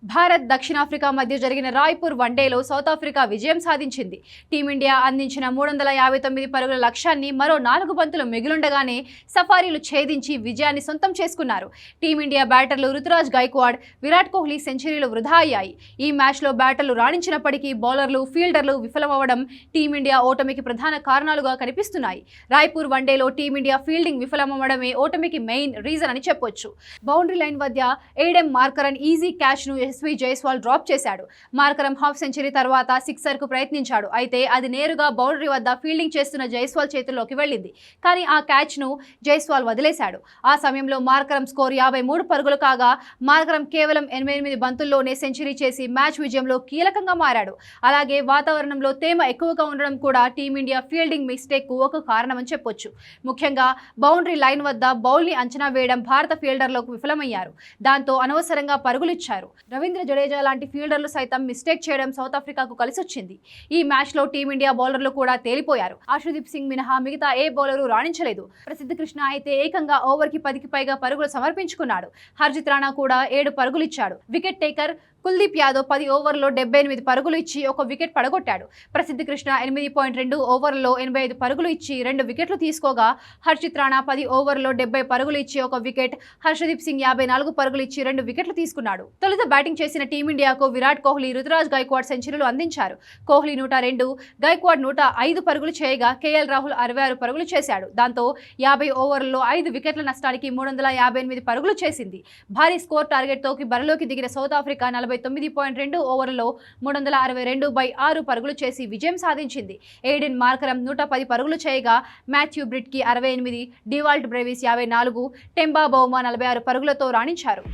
భారత్ దక్షిణాఫ్రికా మధ్య జరిగిన రాయ్పూర్ వన్డేలో సౌత్ ఆఫ్రికా విజయం సాధించింది. టీమిండియా అందించిన 359 పరుగుల లక్ష్యాన్ని మరో 4 బంతులు మిగిలుండగానే సఫారీలు ఛేదించి విజయాన్ని సొంతం చేసుకున్నారు. టీమిండియా బ్యాటర్లు రుతురాజ్ గైక్వాడ్, విరాట్ కోహ్లీ సెంచరీలు వృధా అయ్యాయి. ఈ మ్యాచ్లో బ్యాటర్లు రాణించినప్పటికీ బౌలర్లు, ఫీల్డర్లు విఫలమవ్వడం టీమిండియా ఓటమికి ప్రధాన కారణాలుగా కనిపిస్తున్నాయి. రాయ్పూర్ వన్డేలో టీమిండియా ఫీల్డింగ్ విఫలమవ్వడమే ఓటమికి మెయిన్ రీజన్ అని చెప్పొచ్చు. బౌండరీ లైన్ వద్ద ఏడెన్ మార్కరన్ ఈజీ క్యాచ్ను ఎస్వి జైస్వాల్ డ్రాప్ చేశాడు. మార్కరన్ హాఫ్ సెంచరీ తర్వాత సిక్సర్కు ప్రయత్నించాడు. అయితే అది నేరుగా బౌండరీ వద్ద ఫీల్డింగ్ చేస్తున్న జైస్వాల్ చేతుల్లోకి వెళ్ళింది. కానీ ఆ క్యాచ్ను జైస్వాల్ వదిలేశాడు. ఆ సమయంలో మార్కరన్ స్కోర్ 53 పరుగులు కాగా మార్కరన్ కేవలం 88 బంతుల్లోనే సెంచరీ చేసి మ్యాచ్ విజయంలో కీలకంగా మారాడు. అలాగే వాతావరణంలో తేమ ఎక్కువగా ఉండడం కూడా టీమిండియా ఫీల్డింగ్ మిస్టేక్కు ఒక కారణమని చెప్పొచ్చు. ముఖ్యంగా బౌండరీ లైన్ వద్ద బౌల్ని అంచనా వేయడం భారత ఫీల్డర్లకు విఫలమయ్యారు. దాంతో అనవసరంగా పరుగులిచ్చారు. రవీంద్ర జడేజా లాంటి ఫీల్డర్లు సైతం మిస్టేక్ చేయడం సౌత్ ఆఫ్రికాకు కలిసొచ్చింది. ఈ మ్యాచ్లో టీమిండియా బౌలర్లు కూడా తేలిపోయారు. ఆశుదీప్ సింగ్ మినహా మిగతా ఏ బౌలరు రాణించలేదు. ప్రసిద్ధ కృష్ణ అయితే ఏకంగా ఓవర్కి 10కి పైగా పరుగులు సమర్పించుకున్నాడు. హర్జిత్ రాణా కూడా 7 పరుగులిచ్చాడు. వికెట్ టేకర్ కుల్దీప్ యాదవ్ 10 ఓవర్లలో 78 పరుగులు ఇచ్చి ఒక వికెట్ పడగొట్టాడు. ప్రసిద్ధ కృష్ణ 8.2 ఓవర్లలో 85 పరుగులు ఇచ్చి 2 వికెట్లు తీసుకోగా హర్షిత్ రాణా 10 ఓవర్లలో 70 పరుగులు ఇచ్చి ఒక వికెట్, హర్షదీప్ సింగ్ 54 పరుగులు ఇచ్చి 2 వికెట్లు తీసుకున్నాడు. తొలుత బ్యాటింగ్ చేసిన టీమిండియాకు విరాట్ కోహ్లీ, రుతురాజ్ గైక్వాడ్ సెంచరీలు అందించారు. కోహ్లీ 102, గైక్వాడ్ 105 పరుగులు చేయగా కేఎల్ రాహుల్ 66 పరుగులు చేశాడు. దాంతో 50 ఓవర్లలో 5 వికెట్ల నష్టానికి 358 పరుగులు చేసింది. భారీ స్కోర్ టార్గెట్తో బరిలోకి దిగిన సౌత్ ఆఫ్రికా 49.2 ఓవర్లలో 362/6 పరుగులు చేసి విజయం సాధించింది. ఏడెన్ మార్కరన్ 110 పరుగులు చేయగా మాథ్యూ బ్రిట్కి 68, డివాల్ట్ బ్రేవిస్ 54, టెంబా బౌమా 46 పరుగులతో రాణించారు.